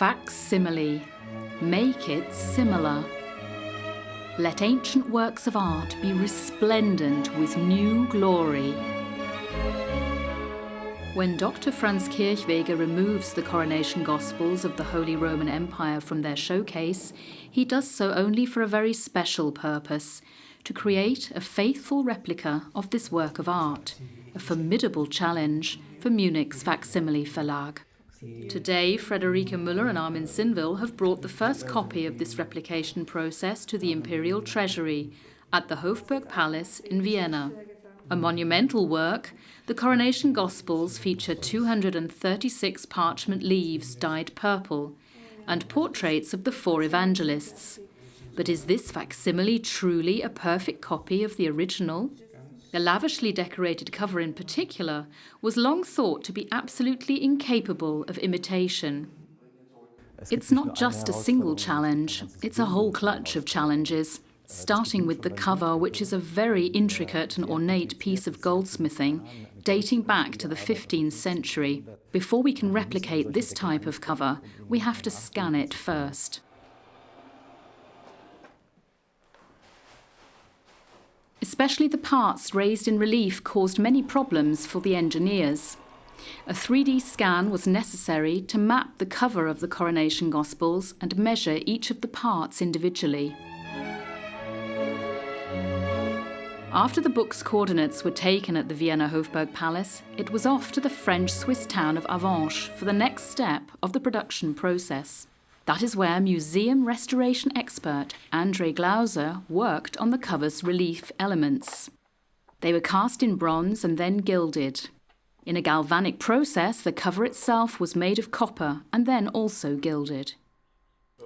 Facsimile. Make it similar. Let ancient works of art be resplendent with new glory. When Dr. Franz Kirchweger removes the Coronation Gospels of the Holy Roman Empire from their showcase, he does so only for a very special purpose: to create a faithful replica of this work of art, a formidable challenge for Munich's Facsimile Verlag. Today, Friederike Müller and Armin Sinvil have brought the first copy of this replication process to the Imperial Treasury at the Hofburg Palace in Vienna. A monumental work, the Coronation Gospels feature 236 parchment leaves dyed purple and portraits of the four evangelists. But is this facsimile truly a perfect copy of the original? The lavishly decorated cover in particular was long thought to be absolutely incapable of imitation. It's not just a single challenge, it's a whole clutch of challenges, starting with the cover, which is a very intricate and ornate piece of goldsmithing dating back to the 15th century. Before we can replicate this type of cover, we have to scan it first. Especially the parts raised in relief caused many problems for the engineers. A 3D scan was necessary to map the cover of the Coronation Gospels and measure each of the parts individually. After the book's coordinates were taken at the Vienna Hofburg Palace, it was off to the French-Swiss town of Avenches for the next step of the production process. That is where museum restoration expert André Glauser worked on the cover's relief elements. They were cast in bronze and then gilded. In a galvanic process, the cover itself was made of copper and then also gilded.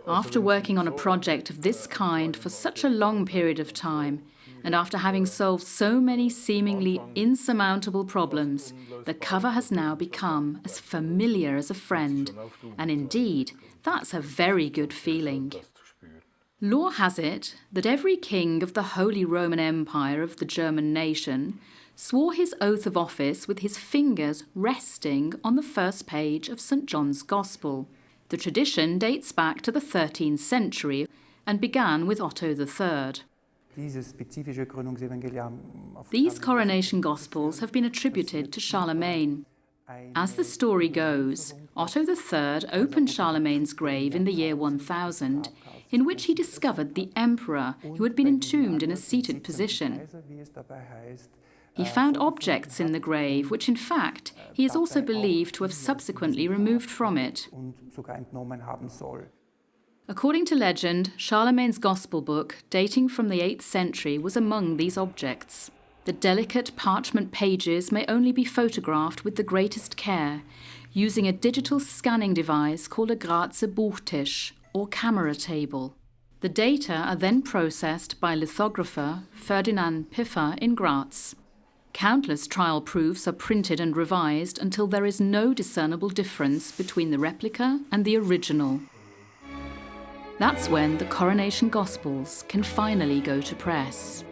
After working on a project of this kind for such a long period of time, and after having solved so many seemingly insurmountable problems, the cover has now become as familiar as a friend. And indeed, that's a very good feeling. Lore has it that every king of the Holy Roman Empire of the German nation swore his oath of office with his fingers resting on the first page of St. John's Gospel. The tradition dates back to the 13th century and began with Otto III. These Coronation Gospels have been attributed to Charlemagne. As the story goes, Otto III opened Charlemagne's grave in the year 1000, in which he discovered the emperor who had been entombed in a seated position. He found objects in the grave, which in fact he is also believed to have subsequently removed from it. According to legend, Charlemagne's Gospel book, dating from the 8th century, was among these objects. The delicate parchment pages may only be photographed with the greatest care, using a digital scanning device called a Grazer Buchtisch, or camera table. The data are then processed by lithographer Ferdinand Piffer in Graz. Countless trial proofs are printed and revised until there is no discernible difference between the replica and the original. That's when the Coronation Gospels can finally go to press.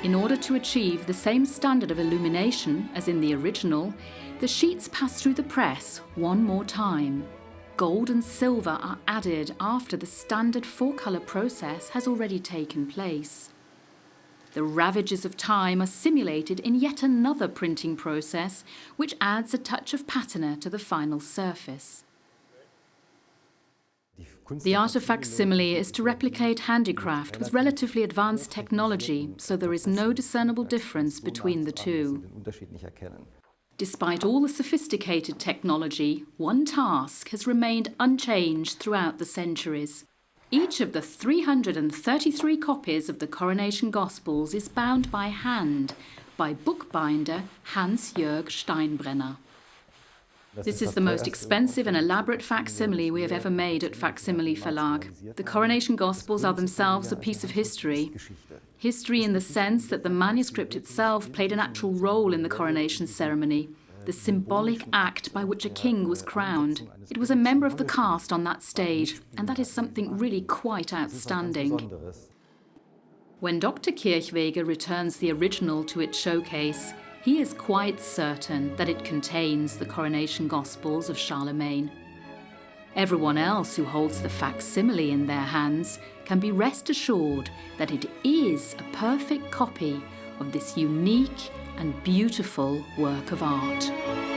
In order to achieve the same standard of illumination as in the original, the sheets pass through the press one more time. Gold and silver are added after the standard four-colour process has already taken place. The ravages of time are simulated in yet another printing process, which adds a touch of patina to the final surface. The art of facsimile is to replicate handicraft with relatively advanced technology, so there is no discernible difference between the two. Despite all the sophisticated technology, one task has remained unchanged throughout the centuries. Each of the 333 copies of the Coronation Gospels is bound by hand by bookbinder Hans-Jörg Steinbrenner. This is the most expensive and elaborate facsimile we have ever made at Faksimile Verlag. The Coronation Gospels are themselves a piece of history. History in the sense that the manuscript itself played an actual role in the coronation ceremony, the symbolic act by which a king was crowned. It was a member of the cast on that stage, and that is something really quite outstanding. When Dr. Kirchweger returns the original to its showcase, he is quite certain that it contains the Coronation Gospels of Charlemagne. Everyone else who holds the facsimile in their hands can be rest assured that it is a perfect copy of this unique and beautiful work of art.